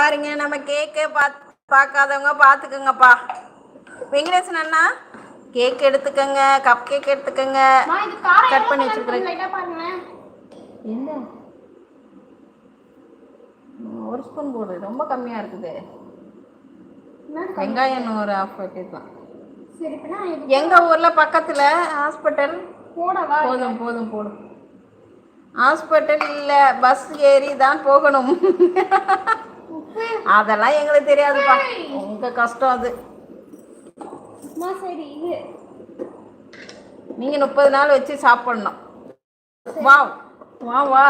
பாருங்க நம்ம கேக்கு பார்க்காதவங்க பார்த்துக்குங்கப்பா. வெங்கடேசன் அண்ணா கேக் எடுத்துக்கங்க, கப் கேக் எடுத்துக்கங்க. கட் பண்ணி வச்சுருக்கிறேன். என்ன ஒரு ஸ்பூன் போடு, ரொம்ப கம்மியாக இருக்குது. வெங்காயம் ஒரு ஆஃப் வைக்கலாம். எங்கள் ஊரில் பக்கத்தில் ஹாஸ்பிட்டல் போதும் போதும் போடும். ஹாஸ்பிட்டல் இல்லை, பஸ் ஏறி தான் போகணும். அதெல்லாம் எங்களுக்கு தெரியாதுப்பா, உங்கள் கஷ்டம் அது. சரி, இது நீங்கள் 30 நாள் வச்சு சாப்பிட்ணும். வா வா வா.